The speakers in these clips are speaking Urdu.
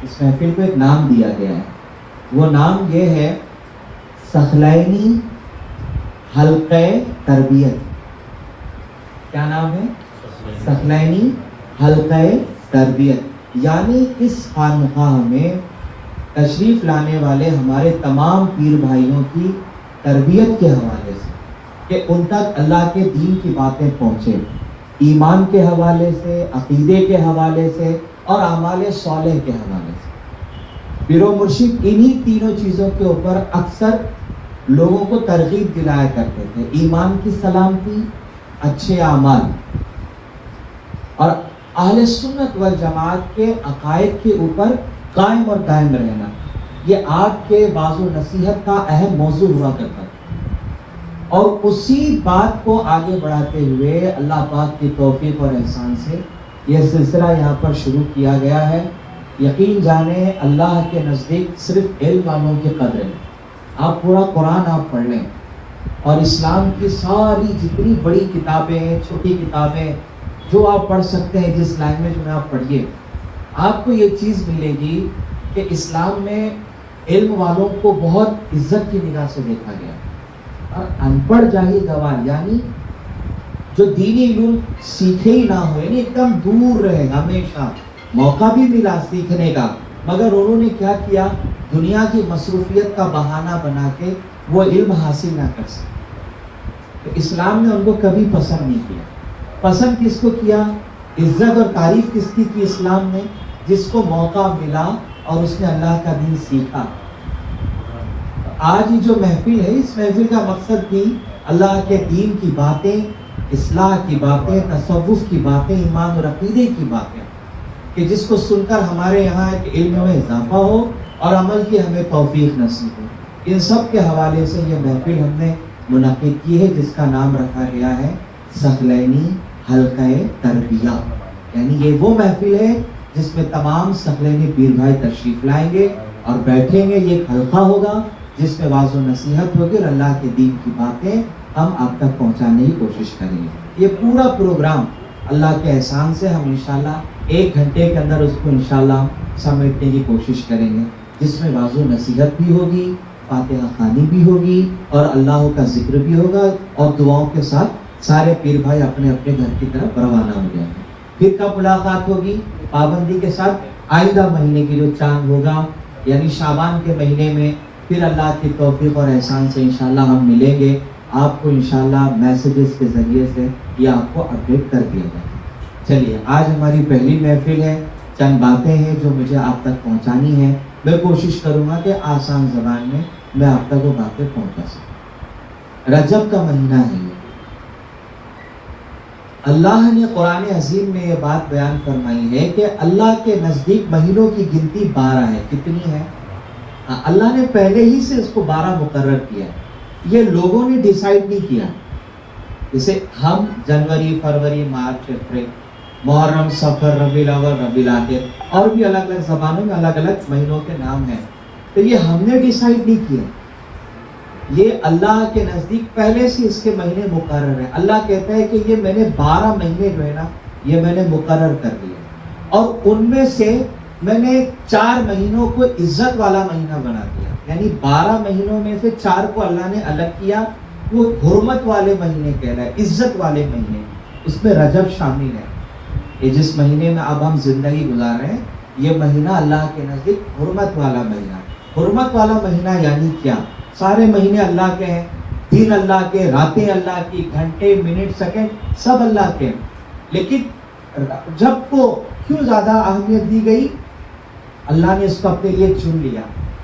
اس محفل کو ایک نام دیا گیا ہے. وہ نام یہ ہے ثقلینی حلقہ تربیت. کیا نام ہے؟ ثقلینی حلقہ تربیت. یعنی اس خانقاہ میں تشریف لانے والے ہمارے تمام پیر بھائیوں کی تربیت کے حوالے سے کہ ان تک اللہ کے دین کی باتیں پہنچے، ایمان کے حوالے سے، عقیدے کے حوالے سے اور اعمال صالح کے حوالے سے. پیر و مرشد انہی تینوں چیزوں کے اوپر اکثر لوگوں کو ترغیب دلایا کرتے تھے. ایمان کی سلامتی، اچھے اعمال اور اہل سنت والجماعت کے عقائد کے اوپر قائم اور دائم رہنا. یہ آپ کے واعظ و نصیحت کا اہم موضوع ہوا کرتا تھا. اور اسی بات کو آگے بڑھاتے ہوئے اللہ پاک کی توفیق اور احسان سے یہ سلسلہ یہاں پر شروع کیا گیا ہے. یقین جانیں اللہ کے نزدیک صرف علم والوں کی قدر ہے. آپ پورا قرآن آپ پڑھ لیں اور اسلام کی ساری جتنی بڑی کتابیں ہیں، چھوٹی کتابیں جو آپ پڑھ سکتے ہیں، جس لینگویج میں آپ پڑھیے، آپ کو یہ چیز ملے گی کہ اسلام میں علم والوں کو بہت عزت کی نگاہ سے دیکھا گیا. اور ان پڑھ جاہل گوار یعنی جو دینی علوم سیکھے ہی نہ ہو، یعنی ایک دم دور رہے. ہمیشہ موقع بھی ملا سیکھنے کا، مگر انہوں نے کیا کیا؟ دنیا کی مصروفیت کا بہانہ بنا کے وہ علم حاصل نہ کر سکے. تو اسلام نے ان کو کبھی پسند نہیں کیا. پسند کس کو کیا؟ عزت اور تعریف کس کی کی اسلام نے؟ جس کو موقع ملا اور اس نے اللہ کا دین سیکھا. آج یہ جو محفل ہے، اس محفل کا مقصد بھی اللہ کے دین کی باتیں، اصلاح کی باتیں، تصوف کی باتیں، ایمان اور عقیدے کی باتیں، کہ جس کو سن کر ہمارے یہاں ایک علم میں اضافہ ہو اور عمل کی ہمیں توفیق نصیب ہو. ان سب کے حوالے سے یہ محفل ہم نے منعقد کی ہے، جس کا نام رکھا گیا ہے ثقلینی حلقہ تربیت. یعنی یہ وہ محفل ہے جس میں تمام ثقلینی پیر بھائی تشریف لائیں گے اور بیٹھیں گے. یہ ایک حلقہ ہوگا جس میں واعظ و نصیحت ہوگی اور اللہ کے دین کی باتیں ہم آپ تک پہنچانے کی کوشش کریں گے. یہ پورا پروگرام اللہ کے احسان سے ہم انشاءاللہ 1 گھنٹے کے اندر اس کو انشاءاللہ سمیٹنے کی کوشش کریں گے، جس میں واعظ و نصیحت بھی ہوگی، فاتحہ خوانی بھی ہوگی اور اللہ کا ذکر بھی ہوگا، اور دعاؤں کے ساتھ سارے پیر بھائی اپنے اپنے گھر کی طرف روانہ ہو جائیں گے. پھر کب ملاقات ہوگی؟ پابندی کے ساتھ آئندہ مہینے کی جو چاند ہوگا یعنی شعبان کے مہینے میں پھر اللہ کی توفیق اور احسان سے انشاءاللہ ہم ملیں گے. آپ کو انشاءاللہ میسیجز کے ذریعے سے یہ آپ کو اپڈیٹ کر دیا جائے. چلیے آج ہماری پہلی محفل ہے. چند باتیں ہیں جو مجھے آپ تک پہنچانی ہیں. میں کوشش کروں گا کہ آسان زبان میں میں آپ تک وہ باتیں پہنچا سکوں. رجب کا مہینہ ہے. اللہ نے قرآن عظیم میں یہ بات بیان فرمائی ہے کہ اللہ کے نزدیک مہینوں کی گنتی 12 ہے. کتنی ہے؟ اللہ نے پہلے ہی سے اس کو 12 مقرر کیا. یہ لوگوں نے ڈیسائیڈ نہیں کیا. جیسے ہم جنوری، فروری، مارچ، اپریل، محرم، صفر، ربیع الاول، ربیع الاخر اور بھی الگ الگ زبانوں میں الگ الگ مہینوں کے نام ہیں. تو یہ ہم نے ڈیسائیڈ نہیں کیا. یہ اللہ کے نزدیک پہلے سے اس کے مہینے مقرر ہیں. اللہ کہتا ہے کہ یہ میں نے 12 مہینے جو ہے نا یہ میں نے مقرر کر دیا، اور ان میں سے میں نے 4 مہینوں کو عزت والا مہینہ بنا دیا. یعنی 12 مہینوں میں سے 4 کو اللہ نے الگ کیا. وہ حرمت والے مہینے کہہ رہا ہے، عزت والے مہینے. اس میں رجب شامل ہے. یہ جس مہینے میں اب ہم زندگی گزار رہے ہیں یہ مہینہ اللہ کے نزدیک حرمت والا مہینہ. حرمت والا مہینہ یعنی کیا؟ سارے مہینے اللہ کے ہیں، دن اللہ کے، راتیں اللہ کی، گھنٹے، منٹ، سیکنڈ سب اللہ کے. لیکن جب کو کیوں زیادہ اہمیت دی گئی؟ اللہ نے اس کو اپنے لیے چن لیا،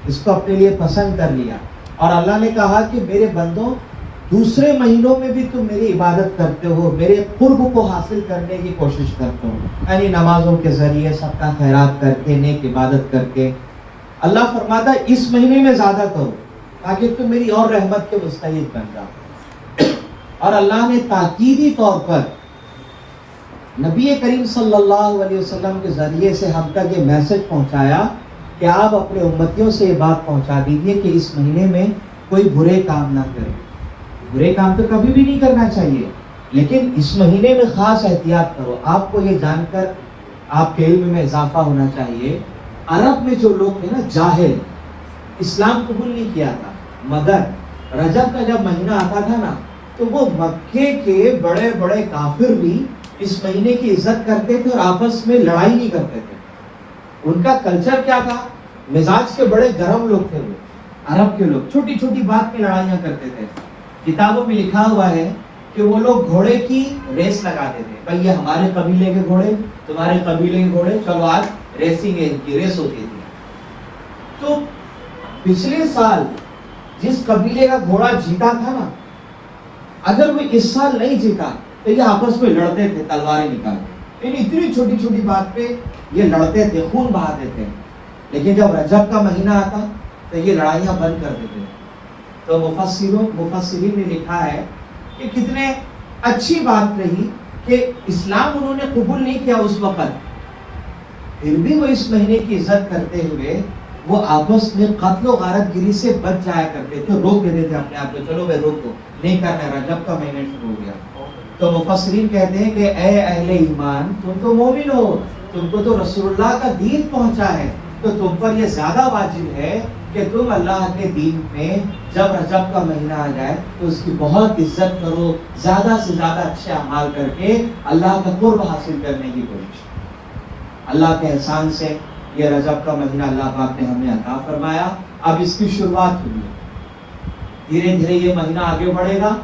اس کو اپنے لیے پسند کر لیا. اور اللہ نے کہا کہ میرے بندوں دوسرے مہینوں میں بھی تم میری عبادت کرتے ہو، میرے قرب کو حاصل کرنے کی کوشش کرتے ہو، یعنی نمازوں کے ذریعے، صدقہ خیرات کر کے، نیک عبادت کر کے. اللہ فرماتا ہے اس مہینے میں زیادہ کرو تاکہ تم میری اور رحمت کے مستحق بن جاؤ. اور اللہ نے تاکیدی طور پر نبی کریم صلی اللہ علیہ وسلم کے ذریعے سے ہم تک یہ میسج پہنچایا کہ آپ اپنے امتیوں سے یہ بات پہنچا دیجیے کہ اس مہینے میں کوئی برے کام نہ کرے. برے کام تو کبھی بھی نہیں کرنا چاہیے، لیکن اس مہینے میں خاص احتیاط کرو. آپ کو یہ جان کر آپ کے علم میں اضافہ ہونا چاہیے عرب میں جو لوگ تھے نا جاہل, اسلام قبول نہیں کیا تھا, مگر رجب کا جب مہینہ آتا تھا نا تو وہ مکے کے بڑے بڑے کافر بھی اس مہینے کی عزت کرتے تھے اور آپس میں لڑائی نہیں کرتے تھے. ان کا کلچر کیا تھا, مزاج کے بڑے گرم لوگ تھے وہ عرب کے لوگ, چھوٹی چھوٹی بات میں لڑائیاں کرتے تھے. کتابوں میں لکھا ہوا ہے کہ وہ لوگ گھوڑے کی ریس لگاتے تھے, بھائی یہ ہمارے قبیلے کے گھوڑے, تمہارے قبیلے کے گھوڑے, چلو آج ریسنگ ہے, ان کی ریس ہوتی تھی. تو پچھلے سال جس قبیلے کا گھوڑا جیتا تھا نا, اگر وہ اس سال نہیں جیتا تو یہ آپس میں لڑتے تھے تلواریں نکال کے. یعنی اتنی چھوٹی چھوٹی بات پہ یہ لڑتے تھے, خون بہاتے تھے. لیکن جب رجب کا مہینہ آتا تو یہ لڑائیاں بند کر دیتے. تو مفسرین نے لکھا ہے کہ کتنے اچھی بات رہی کہ اسلام انہوں نے قبول نہیں کیا اس وقت, پھر بھی وہ اس مہینے کی عزت کرتے ہوئے وہ آپس میں قتل و غارت گیری سے بچ جایا کرتے تھے, روک دیتے تھے اپنے آپ کو, چلو بھائی روک دو, نہیں کرنا, رجب کا مہینہ شروع ہو گیا. تو مفسرین کہتے ہیں کہ اے اہل ایمان, تم تو مومن ہو, تم کو تو رسول اللہ کا دین پہنچا ہے, تو تم پر یہ زیادہ واجب ہے کہ تم اللہ کے دین میں جب رجب کا مہینہ آ جائے تو اس کی بہت عزت کرو, زیادہ سے زیادہ اچھے اعمال کر کے اللہ کا قرب حاصل کرنے کی کوشش. اللہ کے احسان سے یہ رجب کا مہینہ اللہ پاک نے ہمیں عطا فرمایا. اب اس کی شروعات ہوئی ہے, دھیرے دھیرے یہ مہینہ آگے بڑھے گا,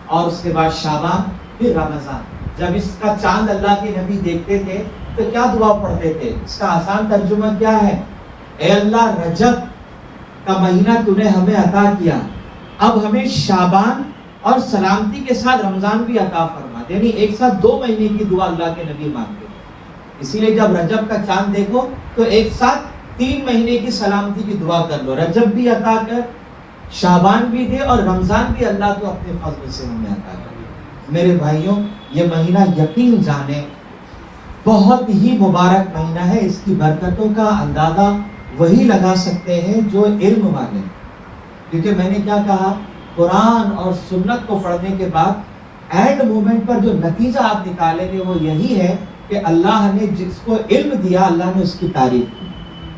اور اس کے بعد شعبان, پھر رمضان. جب اس کا چاند اللہ کے نبی دیکھتے تھے تو کیا دعا پڑھتے تھے؟ اس کا آسان ترجمہ کیا ہے, اے اللہ رجب کا مہینہ تو نے ہمیں عطا کیا, اب ہمیں شعبان اور سلامتی کے ساتھ رمضان بھی عطا فرما. یعنی ایک ساتھ 2 مہینے کی دعا اللہ کے نبی مانگتے تھے. اسی لیے جب رجب کا چاند دیکھو تو ایک ساتھ 3 مہینے کی سلامتی کی دعا کر لو, رجب بھی عطا کر, شعبان بھی دے, اور رمضان بھی اللہ تو اپنے فضل سے ہمیں عطا کر. میرے بھائیوں, یہ مہینہ یقین جانے بہت ہی مبارک مہینہ ہے. اس کی برکتوں کا اندازہ وہی لگا سکتے ہیں جو علم والے, کیونکہ میں نے کیا کہا, قرآن اور سنت کو پڑھنے کے بعد اینڈ مومنٹ پر جو نتیجہ آپ نکالیں گے وہ یہی ہے کہ اللہ نے جس کو علم دیا اللہ نے اس کی تعریف کی,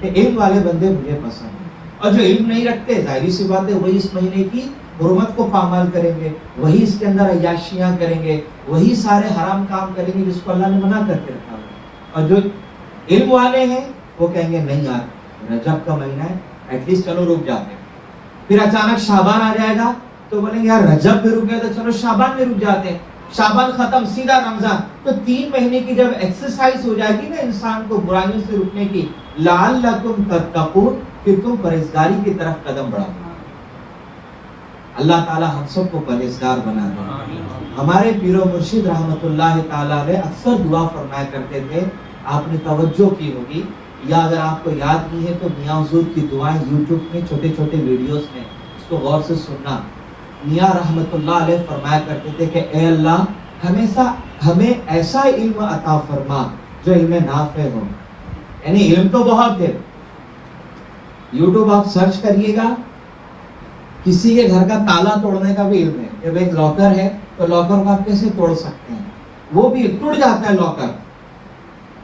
کہ علم والے بندے مجھے پسند ہیں. اور جو علم نہیں رکھتے, ظاہری سی بات ہے, وہی اس مہینے کی حرمت کو پامال کریں گے, وہی اس کے اندر عیاشیاں کریں گے, وہی سارے حرام کام کریں گے جس کو اللہ نے منع کر کے رکھا ہے. اور جو علم والے ہیں وہ کہیں گے نہیں یار رجب کا مہینہ ہے, ایٹ لیسٹ چلو رک جاتے ہیں. پھر اچانک شعبان آ جائے گا تو بولیں گے یار رجب میں رک گئے تو چلو شعبان میں رک جاتے ہیں. شعبان ختم, سیدھا رمضان. تو 3 مہینے کی جب ایکسرسائز ہو جائے گی نا انسان کو برائیوں سے رکنے کی, لعلکم تتقون, پھر تم پرہیزگاری کی طرف قدم بڑھاؤ. اللہ تعالی ہم سب کو پرہیزگار بنا دے. ہمارے پیر و مرشد رحمت اللہ تعالی علیہ اکثر دعا فرمایا کرتے تھے, آپ نے توجہ کی ہوگی, یا اگر آپ کو یاد نہیں ہے تو میاں حضور کی دعائیں یوٹیوب میں چھوٹے چھوٹے ویڈیوز میں, اس کو غور سے سننا. میاں رحمت اللہ علیہ فرمایا کرتے تھے کہ اے اللہ ہمیشہ ہمیں ایسا علم عطا فرما جو علم نافع ہو. یعنی علم تو بہت ہے, یوٹیوب آپ سرچ کریے گا, کسی کے گھر کا تالا توڑنے کا بھی علم ہے. جب ایک لاکر ہے تو لاکر کو آپ کیسے توڑ سکتے ہیں, وہ بھی ٹوٹ جاتا ہے لاکر,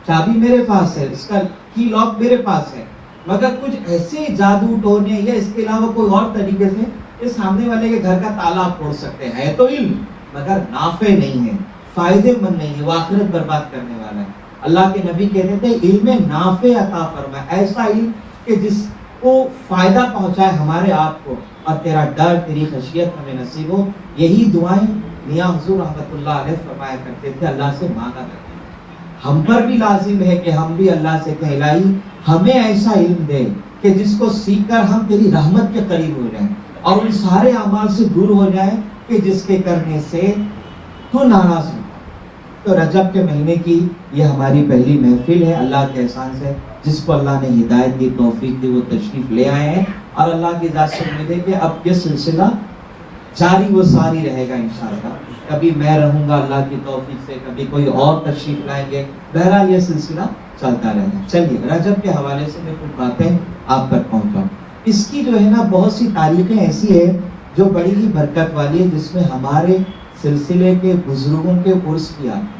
چابی میرے پاس ہے, اس کا کی لاک میرے پاس ہے, مگر کچھ ایسے جادو ٹونے یا اس کے علاوہ کوئی اور طریقے سے یہ سامنے والے کے گھر کا تالا آپ توڑ سکتے ہیں. ہے تو علم مگر نافع نہیں ہے, فائدے مند نہیں ہے, وہ آخرت برباد کرنے والا ہے. اللہ کے نبی کہتے تھے علم نافع عطا فرمائے, ایسا علم کہ جس کو فائدہ پہنچائے ہمارے آپ کو, اور تیرا ڈر تیری خشیت ہمیں نصیب ہو. یہی دعائیں میاں حضور رحمت اللہ علیہ فرمایا کرتے تھے, اللہ سے مانگا کرتے تھے. ہم پر بھی لازم ہے کہ ہم بھی اللہ سے کہیں الہی ہمیں ایسا علم دے کہ جس کو سیکھ کر ہم تیری رحمت کے قریب ہو جائیں, اور ان سارے اعمال سے دور ہو جائیں کہ جس کے کرنے سے تو ناراض ہو. تو رجب کے مہینے کی یہ ہماری پہلی محفل ہے. اللہ کے احسان سے جس کو اللہ نے ہدایت دی, توفیق دی, وہ تشریف لے آئے ہیں, اور اللہ کی ذات سے امید ہے کہ اب یہ سلسلہ جاری و ساری رہے گا انشاءاللہ. کبھی میں رہوں گا اللہ کی توفیق سے, کبھی کوئی اور تشریف لائیں گے, بہرحال یہ سلسلہ چلتا رہے گا. چلیے رجب کے حوالے سے میں کچھ باتیں آپ تک پہنچاؤں. اس کی جو ہے نا بہت سی تاریخیں ایسی ہے جو بڑی ہی برکت والی ہے, جس میں ہمارے سلسلے کے بزرگوں کے عرس بھی آتے ہیں.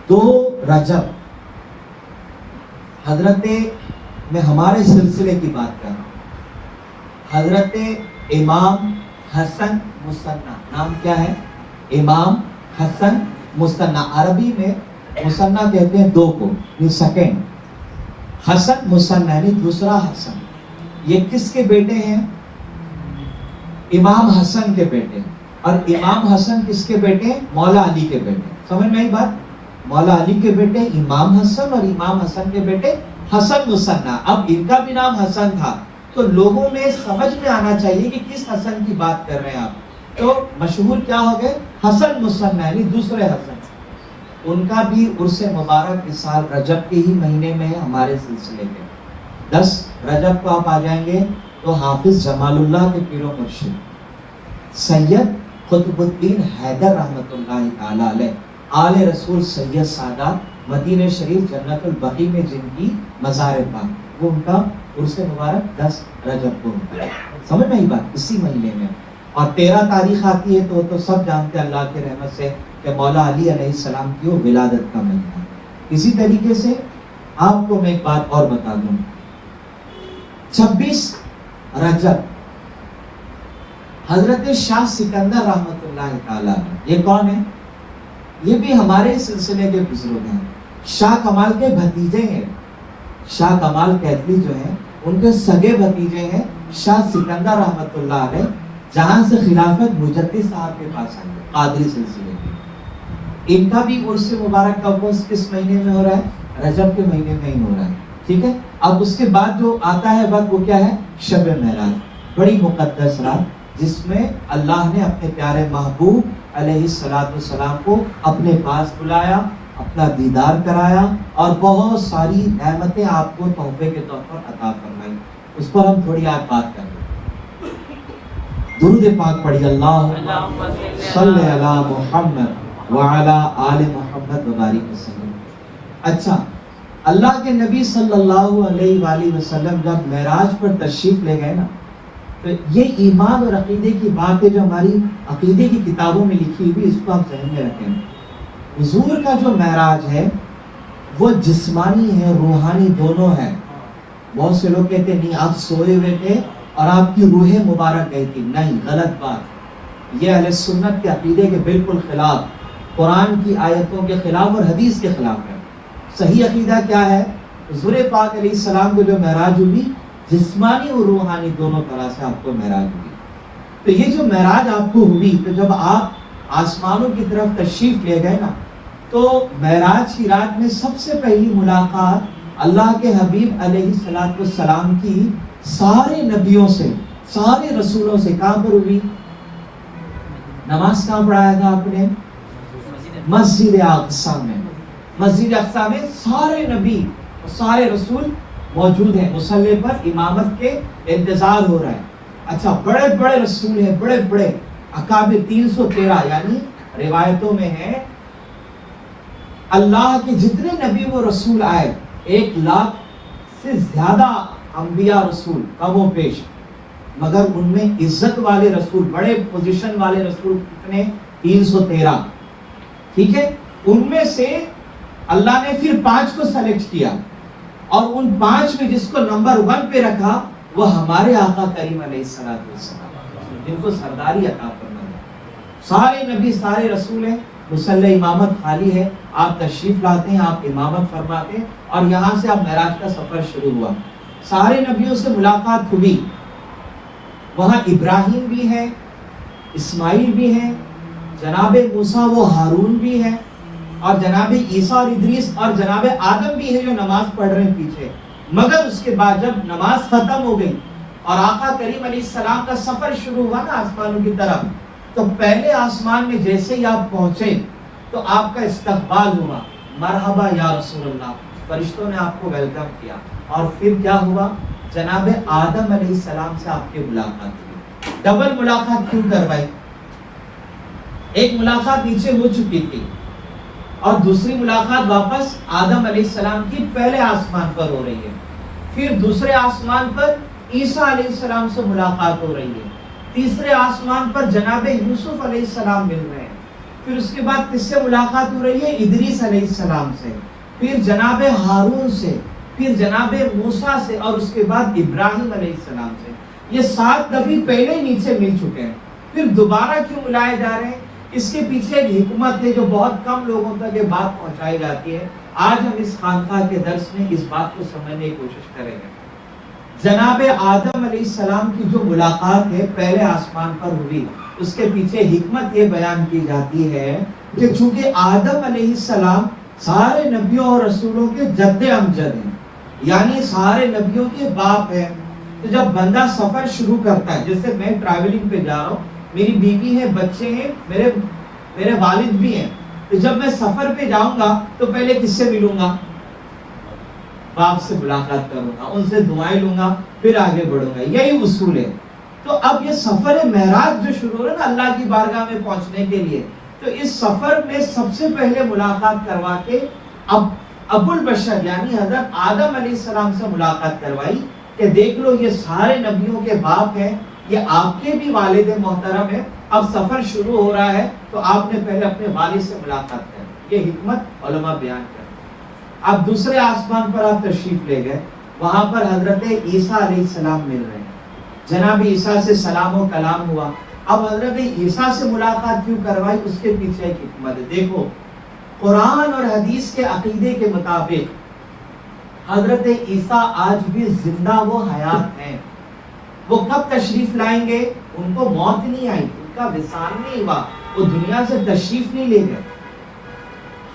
2 رجب حضرت میں ہمارے سلسلے کی بات کر رہا ہوں، حضرت امام حسن مصنع، نام کیا ہے؟ امام حسن مصنع. عربی میں مصنع کہتے ہیں دو کو، یہ سیکنڈ. حسن مصنع یعنی دوسرا حسن. یہ کس کے بیٹے ہیں؟ امام حسن کے بیٹے. اور امام حسن کس کے بیٹے؟ مولا علی کے بیٹے. سمجھ میں آئی بات؟ مولا علی کے بیٹے امام حسن اور امام حسن کے بیٹے حسن مصنع. اب ان کا بھی نام حسن تھا تو لوگوں میں سمجھ میں آنا چاہیے کہ کس حسن کی بات کر رہے ہیں آپ. تو مشہور کیا ہو گئے؟ حسن مصنع یعنی دوسرے حسن. ان کا بھی عرس مبارک اس سال رجب کے ہی مہینے میں ہے ہمارے سلسلے کے. 10 رجب کو آپ آ جائیں گے تو حافظ جمال اللہ کے پیر و مرشد سید قطب الدین حیدر رحمۃ اللہ تعالی علیہ آل رسول سید سادات مدینہ شریف جنت البقیع میں جن کی مزار پاک، وہ ان کا عرس مبارک 10 رجب کو ہوتا ہے. سمجھ میں آئی بات؟ اسی مہینے میں. اور 13 تاریخ آتی ہے تو سب جانتے ہیں اللہ کے رحمت سے کہ مولا علی علیہ السلام کی وہ ولادت کا مہینہ. اسی طریقے سے آپ کو میں ایک بات اور بتا دوں، 26 رجب حضرت شاہ سکندر رحمۃ اللہ تعالیٰ، یہ کون ہے؟ یہ بھی ہمارے سلسلے کے بزرگ ہیں. شاہ کمال کے بھتیجے ہیں. شاہ کمال کیتلی جو ہیں ان کے سگے بھتیجے ہیں شاہ سکندر رحمۃ اللہ علیہ، جہاں سے خلافت مجدد صاحب کے پاس آئی ہے قادری سلسلے کی. ان کا بھی عرس مبارک کا کس مہینے میں ہو رہا ہے؟ رجب کے مہینے میں ہی ہو رہا ہے. ٹھیک ہے. اب اس کے بعد جو آتا ہے وقت وہ کیا ہے؟ شب معراج، بڑی مقدس رات جس میں اللہ نے اپنے پیارے محبوب علیہ السلام کو اپنے پاس بلایا، اپنا دیدار کرایا اور بہت ساری نعمتیں آپ کو تحفے کے طور پر عطا فرمائی. اس پر ہم تھوڑی آج بات کریں. درود پاک پڑھی، اللہم صلی علی محمد وعلی آل محمد وبارک وسلم. اچھا، اللہ کے نبی صلی اللہ علیہ وآلہ وسلم جب معراج پر تشریف لے گئے نا، تو یہ ایمان اور عقیدے کی بات ہے جو ہماری عقیدے کی کتابوں میں لکھی ہوئی، اس کو آپ ذہن میں رکھیں. حضور کا جو معراج ہے وہ جسمانی ہے، روحانی دونوں ہے. بہت سے لوگ کہتے ہیں نہیں آپ سوئے ہوئے تھے اور آپ کی روح مبارک گئی تھی. نہیں، غلط بات. یہ اہل سنت کے عقیدے کے بالکل خلاف، قرآن کی آیتوں کے خلاف اور حدیث کے خلاف ہے. صحیح عقیدہ کیا ہے؟ حضور پاک علیہ السلام کو جو معراج ہوئی جسمانی اور روحانی دونوں طرح سے آپ کو معراج ہوئی. تو یہ جو معراج آپ کو ہوئی، تو جب آپ آسمانوں کی طرف تشریف لے گئے نا، تو معراج کی رات میں سب سے پہلی ملاقات اللہ کے حبیب علیہ السلام کی سارے نبیوں سے، سارے رسولوں سے کہاں پر ہوئی؟ نماز کہاں پڑھایا تھا آپ نے؟ مسجد اقصی میں. مسجد اقصی میں سارے نبی اور سارے رسول موجود ہیں، مصلی پر امامت کے انتظار ہو رہا ہے. اچھا، بڑے بڑے رسول ہیں، بڑے بڑے اکابر، 313 یعنی روایتوں میں ہے اللہ کے جتنے نبی و رسول آئے 1 لاکھ سے زیادہ انبیاء رسول کم و بیش، مگر ان میں عزت والے رسول، بڑے پوزیشن والے رسول کتنے؟ 313. ٹھیک ہے. ان میں سے اللہ نے پھر 5 کو سلیکٹ کیا اور ان 5 میں جس کو نمبر 1 پہ رکھا وہ ہمارے آقا کریم علیہ السلام، جن کو سرداری عطا فرمایا. سارے نبی سارے رسول ہیں، مصلی امامت خالی ہے، آپ تشریف لاتے ہیں، آپ امامت فرماتے ہیں اور یہاں سے آپ معراج کا سفر شروع ہوا. سارے نبیوں سے ملاقات ہوئی. وہاں ابراہیم بھی ہے، اسماعیل بھی ہے، جناب موسیٰ و ہارون بھی ہے، اور جناب عیسیٰ اور ادریس اور جناب آدم بھی ہے جو نماز پڑھ رہے ہیں پیچھے. مگر اس کے بعد جب نماز ختم ہو گئی اور آقا کریم علیہ السلام کا سفر شروع ہوا نا آسمانوں کی طرف، تو پہلے آسمان میں جیسے ہی آپ پہنچے تو آپ کا استقبال ہوا، مرحبا یا رسول اللہ، فرشتوں نے آپ کو ویلکم کیا. اور پھر کیا ہوا؟ جناب آدم علیہ السلام سے آپ کی ملاقات ہوئی. ڈبل ملاقات کیوں کروائی؟ ایک ملاقات نیچے ہو چکی تھی اور دوسری ملاقات واپس آدم علیہ السلام کی پہلے آسمان پر ہو رہی ہے. پھر دوسرے آسمان پر عیسیٰ علیہ السلام سے ملاقات ہو رہی ہے. تیسرے آسمان پر جناب یوسف علیہ السلام مل رہے ہیں. پھر اس کے بعد کس سے ملاقات ہو رہی ہے؟ ادریس علیہ السلام سے. پھر جناب ہارون سے. پھر جناب موسیٰ سے اور اس کے بعد ابراہیم علیہ السلام سے. یہ 7 نبی پہلے نیچے مل چکے ہیں, پھر دوبارہ کیوں ملائے جا رہے ہیں؟ اس کے پیچھے ایک حکمت ہے جو بہت کم لوگوں تک یہ بات پہنچائی جاتی ہے. آج ہم اس خانقاہ کے درس میں اس بات کو سمجھنے کی کوشش کریں گے. جناب آدم علیہ السلام کی جو ملاقات ہے پہلے آسمان پر ہوئی, اس کے پیچھے حکمت یہ بیان کی جاتی ہے کہ چونکہ آدم علیہ السلام سارے نبیوں اور رسولوں کے جد امجد ہیں, یعنی سارے نبیوں کے باپ ہیں. تو جب بندہ سفر شروع کرتا ہے, جیسے میں ٹریولنگ پہ جا رہا ہوں, میری بیوی ہے, بچے ہیں, میرے والد بھی ہیں, تو جب میں سفر پہ جاؤں گا تو پہلے کس سے ملوں گا؟ باپ سے ملاقات کروں گا, ان سے دعائیں لوں گا, پھر آگے بڑھوں گا. یہی اصول ہے. تو اب یہ سفر معراج جو شروع ہو رہا ہے نا اللہ کی بارگاہ میں پہنچنے کے لیے, تو اس سفر میں سب سے پہلے ملاقات کروا کے اب ابو البشر یعنی حضرت آدم علیہ السلام سے ملاقات کروائی کہ دیکھ لو یہ سارے نبیوں کے باپ ہیں, یہ آپ کے بھی والد محترم ہیں, اب سفر شروع ہو رہا ہے تو آپ نے پہلے اپنے والد سے ملاقات کر. یہ حکمت علماء بیان کر. اب دوسرے آسمان پر آپ تشریف لے گئے, وہاں پر حضرت عیسیٰ علیہ السلام مل رہے ہیں. جناب عیسیٰ سے سلام و کلام ہوا. اب حضرت عیسیٰ سے ملاقات کیوں کروائی, اس کے پیچھے ایک حکمت ہے. دیکھو قرآن اور حدیث کے عقیدے کے مطابق حضرت عیسیٰ آج بھی زندہ و حیات ہیں. وہ کب تشریف لائیں گے؟ ان کو موت نہیں آئی, ان کا وصال نہیں ہوا, وہ دنیا سے تشریف نہیں لے گئے,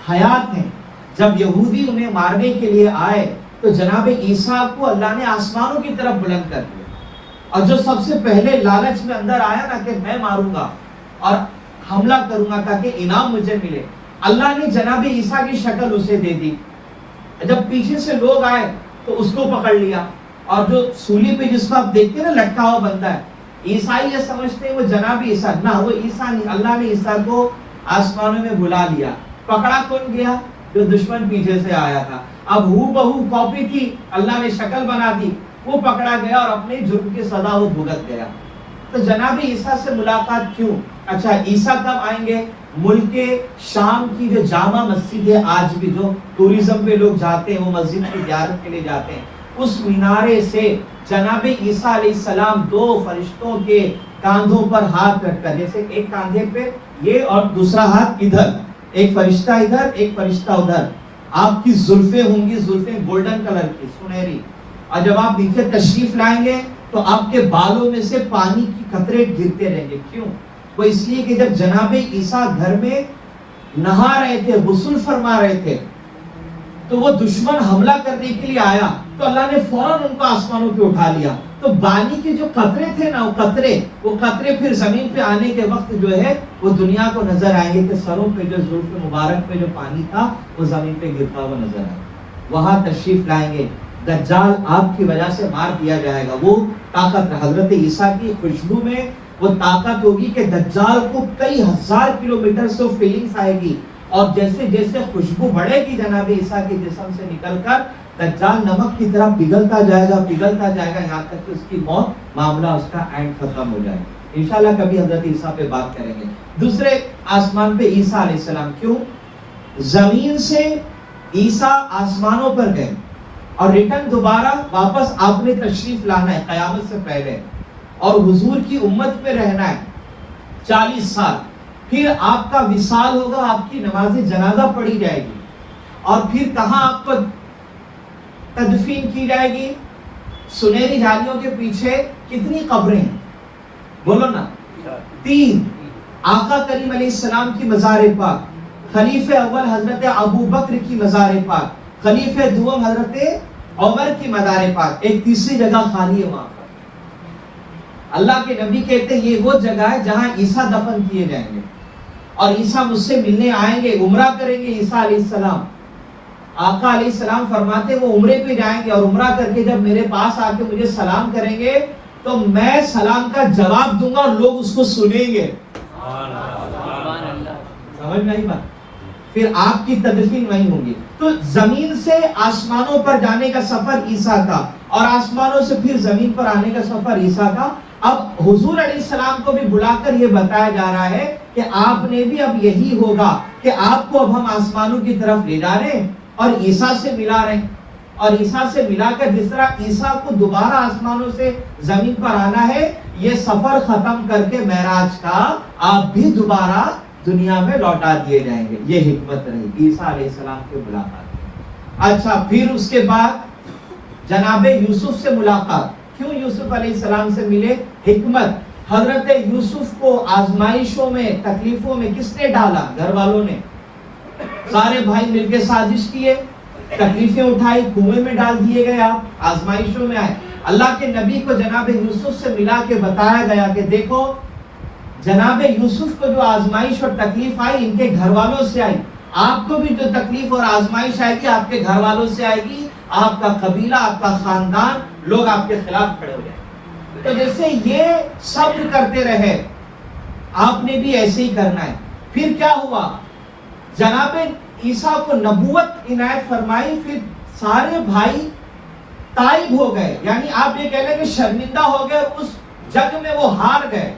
حیات ہیں. جب یہودی انہیں مارنے کے لیے آئے تو جناب عیسیٰ کو اللہ نے آسمانوں کی طرف بلند کر دیا, اور جو سب سے پہلے لالچ میں اندر آیا نا کہ میں ماروں گا اور حملہ کروں گا تاکہ انعام مجھے ملے, اللہ نے جناب عیسیٰ کی شکل اسے دے دی. جب پیچھے سے لوگ آئے تو اس کو پکڑ لیا, اور جو سولی پہ جس کو آپ دیکھتے ہیں نا لٹکا ہوا بنتا ہے, عیسائی یہ سمجھتے ہیں وہ جناب عیسیٰ, نہ وہ عیسیٰ نہیں, اللہ نے عیسیٰ کو آسمانوں میں بلا لیا. پکڑا کون گیا؟ جو دشمن پیچھے سے آیا تھا. اب ہو بہو کاپی تھی, اللہ نے شکل بنا دی, وہ پکڑا گیا اور اپنے جرم کی سزا وہ بھگت گیا. تو جناب عیسیٰ سے ملاقات کیوں؟ اچھا عیسیٰ کب آئیں گے؟ ملک شام کی جو جامع مسجد ہے آج بھی, جو ٹوریزم پہ لوگ جاتے ہیں, وہ مسجد کی زیارت کے لیے جاتے ہیں, اس مینارے سے جناب عیسیٰ علیہ السلام 2 فرشتوں کے کاندھوں پر ہاتھ رکھ کر, جیسے ایک کاندھے پہ یہ اور دوسرا ہاتھ ادھر, ایک فرشتہ ادھر ایک فرشتہ ادھر, آپ کی زلفیں ہوں گی, زلفیں گولڈن کلر کی سنہری, اور جب آپ نیچے تشریف لائیں گے تو آپ کے بالوں میں سے پانی کی قطرے گرتے رہیں گے. کیوں؟ وہ اس لیے کہ جب جناب عیسیٰ گھر میں نہا رہے تھے, غسل فرما رہے تھے, تو وہ دشمن حملہ کرنے کے لیے آیا تو اللہ نے فوراً ان کو آسمانوں پہ اٹھا لیا. تو پانی کے جو قطرے تھے نا, وہ قطرے پھر زمین پہ آنے کے وقت جو ہے وہ دنیا کو نظر آئیں گے کہ سروں پہ جو زلف مبارک پہ جو پانی تھا وہ زمین پہ گرتا ہوا نظر آئے. وہاں تشریف لائیں گے, دجال آپ کی وجہ سے مار دیا جائے گا. وہ طاقت حضرت عیسیٰ کی خوشبو میں وہ طاقت ہوگی کہ دجال کو کئی ہزار کلومیٹر سے فیلنگز آئے گی, اور جیسے جیسے خوشبو بڑھے گی جناب عیسیٰ کے جسم سے نکل کر, دجال نمک کی طرح پگھلتا جائے گا یہاں تک کہ اس کی موت, معاملہ اس کا اینڈ ختم ہو جائے. انشاءاللہ کبھی حضرت عیسیٰ پہ بات کریں گے. دوسرے آسمان پہ عیسیٰ علیہ السلام کیوں؟ زمین سے عیسیٰ آسمانوں پر گئے اور ریٹرن دوبارہ واپس آپ نے تشریف لانا ہے قیامت سے پہلے, اور حضور کی امت پہ رہنا ہے 40 سال. پھر آپ کا وصال ہوگا, آپ کی نماز جنازہ پڑھی جائے گی, اور پھر کہاں آپ کو تدفین کی جائے گی؟ سنہری جالیوں کے پیچھے کتنی قبریں ہیں بولو نا؟ 3. آقا کریم علیہ السلام کی مزار پاک, خلیفہ اول حضرت ابو بکر کی مزار پاک, خلیفہ دوم حضرت عمر کی مزار پاک, ایک تیسری جگہ خالی ہے وہاں پر. اللہ کے نبی کہتے ہیں یہ وہ جگہ ہے جہاں عیسیٰ دفن کیے جائیں گے, اور عیسیٰ مجھ سے ملنے آئیں گے, عمرہ کریں گے عیسیٰ علیہ السلام. آقا علیہ السلام فرماتے ہیں وہ عمرے پہ جائیں گے, اور عمرہ کر کے جب میرے پاس آ کے مجھے سلام کریں گے تو میں سلام کا جواب دوں گا اور لوگ اس کو سنیں گے. سمجھ میں آئی بات؟ پھر آپ کی تدفین وہیں ہوگی. تو زمین سے آسمانوں پر جانے کا سفر عیسیٰ کا, اور آسمانوں سے پھر زمین پر آنے کا سفر عیسیٰ کا. اب حضور علیہ السلام کو بھی بلا کر یہ بتایا جا رہا ہے کہ آپ نے بھی اب یہی ہوگا کہ آپ کو اب ہم آسمانوں کی طرف لے جا رہے ہیں اور عیسیٰ سے ملا رہے ہیں. اور عیسیٰ سے ملا کر جس طرح عیسیٰ کو دوبارہ آسمانوں سے زمین پر آنا ہے، یہ سفر ختم کر کے معراج کا آپ بھی دوبارہ دنیا میں لوٹا دیے جائیں گے. یہ حکمت رہی عیسیٰ علیہ السلام کے ملاقات. اچھا پھر اس کے بعد جناب یوسف سے ملاقات. کیوں یوسف علیہ السلام سے ملے؟ حکمت. حضرت یوسف کو آزمائشوں میں تکلیفوں میں کس نے ڈالا؟ گھر والوں نے. سارے بھائی مل کے سازش کیے، تکلیفیں اٹھائی، کنویں میں ڈال دیے گئے، آپ آزمائشوں میں آئے. اللہ کے نبی کو جناب یوسف سے ملا کے بتایا گیا کہ دیکھو جناب یوسف کو جو آزمائش اور تکلیف آئی ان کے گھر والوں سے آئی، آپ کو بھی جو تکلیف اور آزمائش آئے گی آپ کے گھر والوں سے آئے گی. آپ کا قبیلہ، آپ کا خاندان، لوگ آپ کے خلاف کھڑے ہو جائیں. تو جیسے یہ صبر کرتے رہے آپ نے بھی ایسے ہی کرنا ہے. پھر کیا ہوا؟ جناب عیسیٰ کو نبوت عنایت فرمائی. پھر سارے بھائی تائب ہو گئے، یعنی آپ یہ کہہ لیں کہ شرمندہ ہو گئے، اس جنگ میں وہ ہار گئے،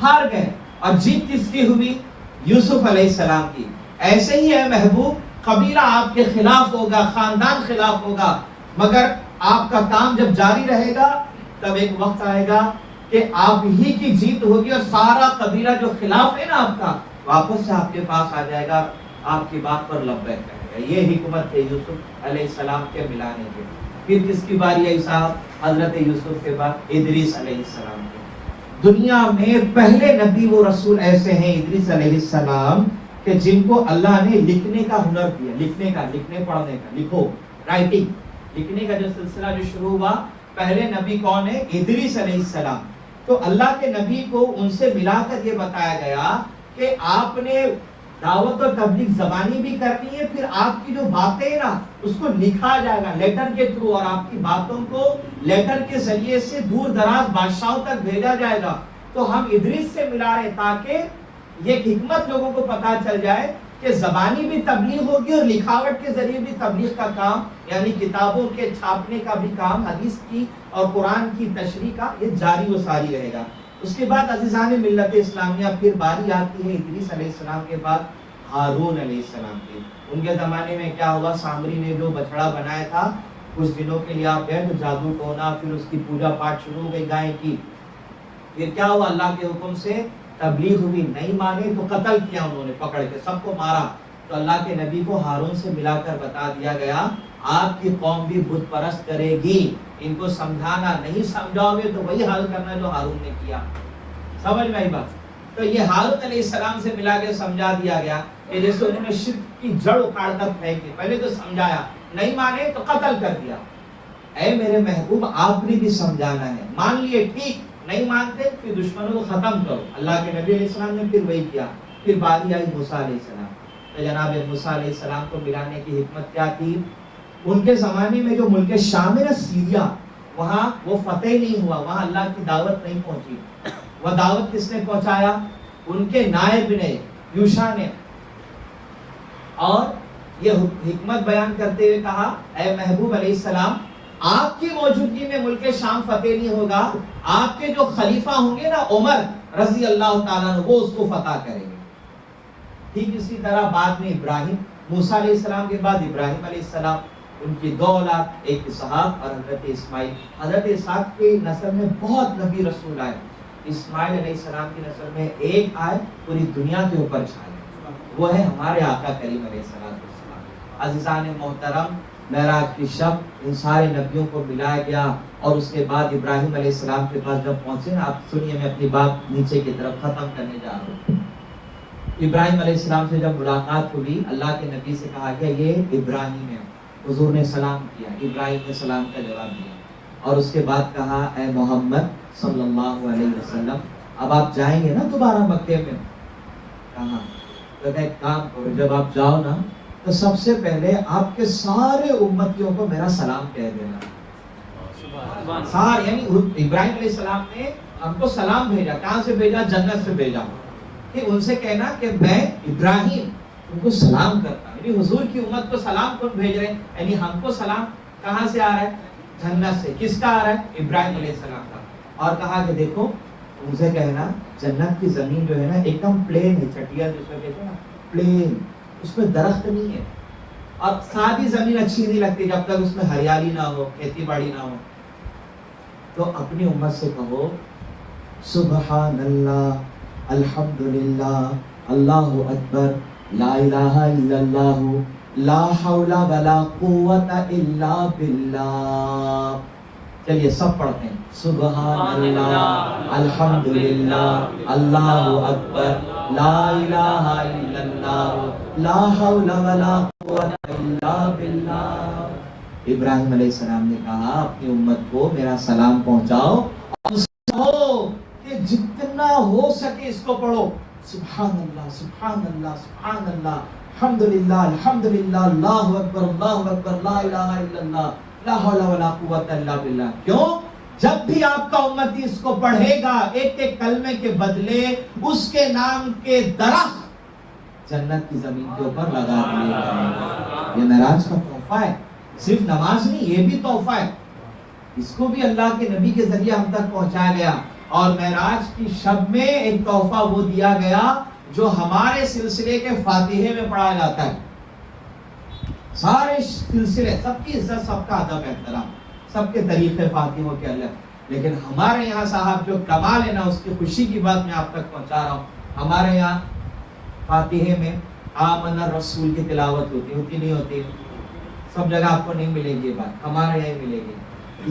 ہار گئے. اور جیت کس کی ہوئی؟ یوسف علیہ السلام کی. ایسے ہی ہے محبوب، قبیلہ آپ کے خلاف ہوگا، خاندان خلاف ہوگا، مگر آپ کا کام جب جاری رہے گا تب ایک وقت آئے گا کہ آپ ہی کی جیت ہوگی اور سارا قبیلہ جو خلاف ہے نا آپ کا واپس سے آپ کے پاس آ جائے گا، آپ کی بات پر لبیک کہے گا. یہ حکمت ہے یوسف علیہ السلام کے ملانے کی. پھر کس کی باری ہے صاحب؟ حضرت یوسف کے بعد ادریس علیہ السلام کی. دنیا میں پہلے نبی و رسول ایسے ہیں ادریس علیہ السلام کہ جن کو اللہ نے لکھنے کا ہنر دیا. لکھنے پڑھنے کا، لکھو، رائٹنگ، لکھنے کا جو سلسلہ جو شروع ہوا، پہلے نبی کون ہے؟ ادریس علیہ السلام. تو اللہ کے نبی کو ان سے ملا کر یہ بتایا گیا کہ آپ نے دعوت اور تبلیغ زبانی بھی کرنی ہے، پھر آپ کی جو باتیں نا اس کو لکھا جائے گا لیٹر کے تھرو، اور آپ کی باتوں کو لیٹر کے ذریعے سے دور دراز بادشاہوں تک بھیجا جائے گا. تو ہم ادریس سے ملا رہے تاکہ یہ حکمت لوگوں کو پتا چل جائے کہ زبانی بھی تبلیغ ہوگی اور لکھاوٹ کے ذریعے بھی تبلیغ کا کام، یعنی کتابوں کے چھاپنے کا بھی کام، حدیث کی اور قرآن کی تشریح کا، یہ جاری و ساری رہے گا. اس کے بعد عزیزان ملت اسلامیہ پھر باری آتی ہے ادریس علیہ السلام کے بعد ہارون علیہ السلام کی. ان کے زمانے میں کیا ہوا؟ سامری نے جو بچڑا بنایا تھا کچھ دنوں کے لیے آپ گئے تو جادو ٹونا، پھر اس کی پوجا پاٹ شروع ہو گئی گائے کی. پھر کیا ہوا؟ اللہ کے حکم سے تبلیغ ہوئی، نہیں مانے تو قتل کیا انہوں نے، پکڑ کے سب کو مارا. تو اللہ کے نبی کو ہارون سے ملا کر بتا دیا گیا آپ کی قوم بھی بت پرست کرے گی، ان کو سمجھانا، نہیں سمجھاؤ گے تو وہی حال کرنا جو ہارون نے کیا. سمجھ میں آئی بات؟ تو یہ ہارون علیہ السلام سے ملا کے سمجھا دیا گیا کہ جیسے انہوں نے شرک کی جڑ اکھاڑ کر پھینک دی. پہلے تو سمجھایا، نہیں مانے تو قتل کر دیا. اے میرے محبوب آپ نے بھی سمجھانا ہے، مان لیے ٹھیک، نہیں مانتے پھر دشمنوں کو ختم کرو. اللہ کے نبی علیہ السلام نے پھر وہی کیا. پھر باری آئی موسیٰ علیہ السلام. تو جناب موسیٰ علیہ السلام کو ملانے کی حکمت کیا تھی؟ ان کے زمانے میں جو ملک شام ہے نا، سیریا، وہاں وہ فتح نہیں ہوا، وہاں اللہ کی دعوت نہیں پہنچی. وہ دعوت کس نے پہنچایا؟ ان کے نائب نے، یوشع نے. اور یہ حکمت بیان کرتے ہوئے کہا اے محبوب علیہ السلام آپ کی موجودگی میں ملک شام فتح نہیں ہوگا، آپ کے جو خلیفہ ہوں گے نا عمر رضی اللہ تعالیٰ عنہ، وہ اس کو فتح کریں گے. ٹھیک اسی طرح بعد میں ابراہیم، موسیٰ علیہ السلام کے بعد ابراہیم علیہ السلام، ان کی دو اولاد، ایک اسحاق اور حضرت اسماعیل. حضرت اسحاق کی نسل میں بہت نبی رسول آئے. اسماعیل علیہ السلام کی نسل میں ایک آئے پوری دنیا کے اوپر چھائے، وہ ہے ہمارے آقا کریم علیہ السلام. عزیزان محترم، معراج کی شب ان سارے نبیوں کو ملایا گیا، اور اس کے بعد ابراہیم علیہ السلام کے پاس جب پہنچے نا، آپ سنیے میں اپنی بات نیچے کی طرف ختم کرنے جا رہا ہوں. ابراہیم علیہ السلام سے جب ملاقات ہوئی، اللہ کے نبی سے کہا گیا یہ ابراہیم ہے. حضور نے سلام کیا، ابراہیم نے سلام کا جواب دیا، اور اس کے بعد کہا اے محمد صلی اللہ علیہ وسلم اب آپ جائیں گے نا دوبارہ مکے میں؟ کہاں؟ تو ایک کام کرو، جب آپ جاؤ نا تو سب سے پہلے آپ کے سارے امتیوں کو میرا سلام کہہ دینا. سارے، یعنی ابراہیم علیہ السلام نے ہم کو سلام بھیجا. کہاں سے بھیجا؟ جنت سے بھیجا. کہ ان سے کہنا کہ میں ابراہیم ان کو سلام کرتا ہوں. یعنی حضور کی امت کو سلام کون بھیج رہے ہیں؟ یعنی ہم کو سلام کہاں سے آ رہا ہے؟ جنت سے. کس کا آ رہا ہے؟ ابراہیم علیہ السلام کا. اور کہا کہ دیکھو ان سے کہنا جنت کی زمین جو ہے نا ایک دم پلین ہے، چٹیا جس کو کہتے ہیں نا، پلین، اس میں درخت نہیں ہے. اور سادی زمین اچھی نہیں لگتی جب تک اس میں ہریالی نہ ہو، کھیتی باڑی نہ ہو. تو اپنی امت سے کہو سبحان اللہ، الحمدللہ، اللہ اکبر، لا الہ الا اللہ، لا حول ولا قوت الا باللہ. چلیے سب پڑھتے ہیں سبحان اللہ، الحمدللہ، اللہ اکبر، لا الہ الا اللہ، لا حول ولا قوت الا باللہ. ابراہیم علیہ السلام نے کہا اپنی امت کو میرا سلام پہنچاؤ اور کہو کہ جتنا ہو سکے اس کو پڑھو. سبحان اللہ، سبحان اللہ، سبحان اللہ، الحمدللہ، الحمدللہ، اللہ اکبر، اللہ اکبر، لا الہ الا اللہ، لا حول ولا قوت الا باللہ. کیوں؟ جب بھی آپ کا امتی اس کو پڑھے گا ایک ایک کلمے کے بدلے اس کے نام کے درخت جنت کی زمین کے اوپر لگا دیے جائیں گے. یہ معراج کا تحفہ ہے. صرف نماز نہیں، یہ بھی تحفہ ہے. اس کو بھی اللہ کے نبی کے ذریعے ہم تک پہنچایا گیا. اور معراج کی شب میں ایک تحفہ وہ دیا گیا جو ہمارے سلسلے کے فاتحے میں پڑھا جاتا ہے. سارے سلسلے سب کی عزت، سب کا ادب احترام، سب کے طریقے فاتحوں کے الگ، لیکن ہمارے یہاں صاحب جو کمال ہے نا، اس کی خوشی کی بات میں آپ تک پہنچا رہا ہوں. ہمارے یہاں فاتحے میں آمن الرسول کی تلاوت ہوتی نہیں ہوتی؟ سب جگہ آپ کو نہیں ملے گی یہ بات، ہمارے یہاں ملے گی.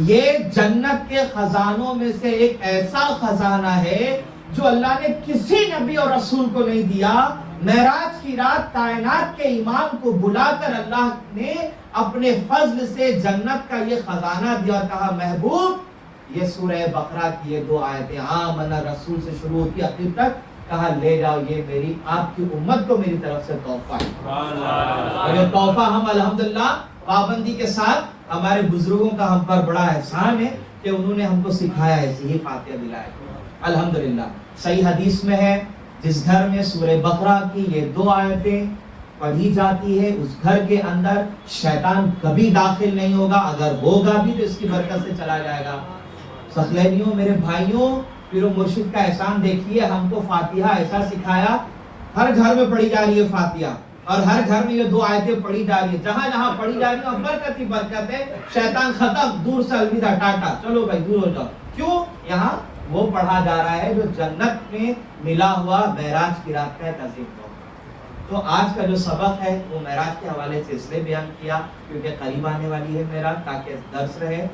یہ جنت کے خزانوں میں سے ایک ایسا خزانہ ہے جو اللہ نے کسی نبی اور رسول کو نہیں دیا. معراج کی رات کائنات کے امام کو بلا کر اللہ نے اپنے فضل سے جنت کا یہ خزانہ دیا اور کہا محبوب یہ سورہ بقرہ کی یہ 2 آیتیں آمن رسول سے شروع ہوتی آخر تک، کہا لے جاؤ، یہ میری آپ کی امت کو میری طرف سے تحفہ ہے. اور یہ تحفہ ہم الحمدللہ پابندی کے ساتھ، ہمارے بزرگوں کا ہم پر بڑا احسان ہے کہ انہوں نے ہم کو سکھایا ہے، ایسی ہی فاتحہ دلایا الحمدللہ. صحیح حدیث میں ہے جس گھر میں سورہ بقرہ کی یہ 2 آیتیں پڑھی جاتی ہے اس گھر کے اندر شیطان کبھی داخل نہیں ہوگا، اگر ہوگا بھی تو اس کی برکت سے چلا جائے گا. سخلینیوں، میرے بھائیوں، پیر و مرشد کا احسان دیکھیے. ہم کو فاتحہ ایسا سکھایا، ہر گھر میں پڑھی جا رہی ہے فاتحہ، اور ہر گھر میں یہ 2 آیتیں پڑھی جا رہی ہے. جہاں جہاں پڑھی جا رہی ہے برکت ہی برکت ہے. شیطان ختم، دور سے الوداع، ٹاٹا، چلو بھائی دور ہو جاؤ. کیوں؟ یہاں وہ پڑھا جا رہا ہے جو جنت میں ملا ہوا معراج کی رات کا ایک عظیم تحفہ. تو آج کا جو سبق ہے وہ معراج کے حوالے سے اس لیے بیان کیا کیونکہ قریب آنے والی ہے معراج، تاکہ درس رہے.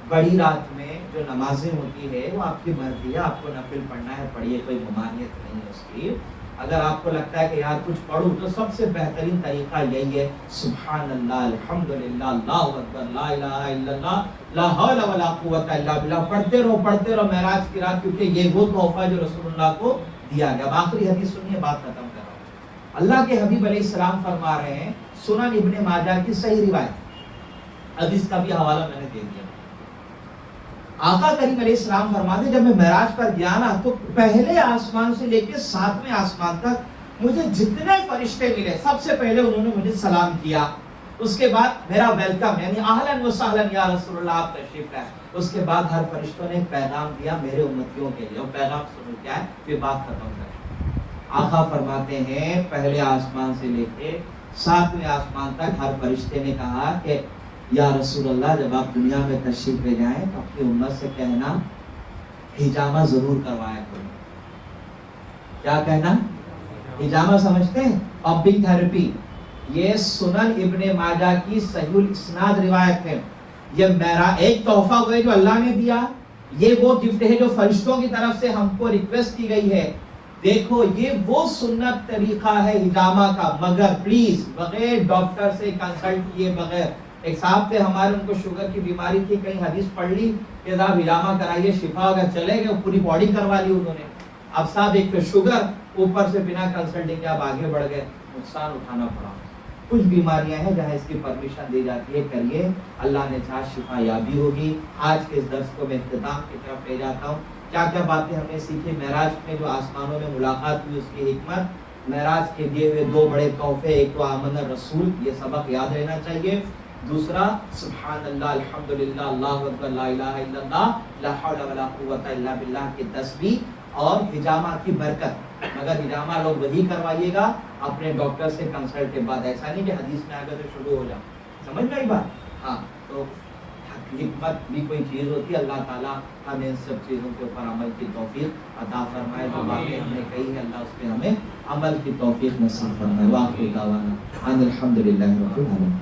بڑی رات میں جو نمازیں ہوتی ہے وہ آپ کی مرضی ہے، آپ کو نفل پڑھنا ہے پڑھیے، کوئی ممانعت نہیں ہے اس کی. اگر آپ کو لگتا ہے کہ یار کچھ پڑھوں تو سب سے بہترین طریقہ یہی ہے سبحان اللہ، الحمدللہ، اللہ اکبر، لا الہ الا اللہ، لا حول ولا قوت الا باللہ. پڑھتے رہو معراج کی رات، کیونکہ یہ وہ تحفہ جو رسول اللہ کو دیا گیا. آخری حدیث سنیے، بات ختم کر رہا ہوں. اللہ کے حبیب علیہ السلام فرما رہے ہیں، سنن ابن ماجہ کی صحیح روایت، حدیث کا بھی حوالہ میں نے دے دیا. آقا کریم علیہ السلام فرماتے جب میں معراج پر گیا نا تو پہلے آسمان سے لے کے 7ویں آسمان تک مجھے جتنے فرشتے ملے سب سے پہلے انہوں نے مجھے سلام کیا. اس کے بعد میرا ویلکم یعنی اہلاً و سہلاً یا رسول اللہ آپ تشریف لائے. اس کے بعد ہر فرشتوں نے ایک پیغام دیا میرے امتیوں کے لیے. وہ پیغام سنو کیا ہے، پھر بات ختم کریں. آقا فرماتے ہیں پہلے آسمان سے لے کے 7ویں آسمان تک ہر فرشتے نے کہا کہ یا رسول اللہ جب آپ دنیا میں تشریف لے جائیں تو اپنی امت سے کہنا حجامہ ضرور کروایا کرو. کیا کہنا؟ حجامہ سمجھتے ہیں؟ Pumping therapy. یہ سنن ابن ماجہ کی صحیح الاسناد روایت ہے. یہ میرا ایک تحفہ ہوئے جو اللہ نے دیا، یہ وہ گفٹ ہے جو فرشتوں کی طرف سے ہم کو ریکویسٹ کی گئی ہے. دیکھو یہ وہ سنت طریقہ ہے حجامہ کا، مگر پلیز بغیر ڈاکٹر سے کنسلٹ کیے بغیر. ایک صاحب تھے ہمارے، ان کو شوگر کی بیماری تھی، کہیں حدیث پڑھ لی کہ صاحب حجامہ کرائیے شفا ہوگا، چلے گئے پوری باڈی کروا لی انہوں نے. اب صاحب ایک تو شوگر، اوپر سے بنا کنسلٹنگ کے آپ آگے بڑھ گئے، نقصان اٹھانا پڑا. کچھ بیماریاں ہیں جہاں اس کی پرمیشن دی جاتی ہے کریے، اللہ نے چاہا شفا یابی ہوگی. آج کے اس درس کو میں اختتام کی طرف لے جاتا ہوں. کیا کیا باتیں ہم نے سیکھی معراج میں جو آسمانوں میں ملاقات ہوئی، اس کی حکمت، معراج کے دیے ہوئے 2 بڑے تحفے، ایک تو آمن الرسول، یہ سبق یاد رہنا چاہیے. دوسرا سبحان اللہ، الحمدللہ، اللہ اکبر، لا الہ الا اللہ، لا حول ولا قوت الا باللہ کی تسبیح. اور ہجامہ کی برکت. مگر ہجامہ لوگ وہی کروائیے گا اپنے ڈاکٹر سے کنسلٹ کے بعد. ایسا نہیں کہ حدیث میں آ کر شروع ہو جائے. سمجھ میں آئی بات؟ ہاں. تو حکمت بھی کوئی چیز ہوتی ہے. اللہ تعالیٰ ہمیں ان سب چیزوں کے اوپر عمل کی توفیق عطا فرمائے. جو باتیں ہم نے کہی ہے اللہ اس پہ ہمیں عمل کی توفیق نصیب فرمائے. واخر دعوانا ان الحمد للہ رب العالمین.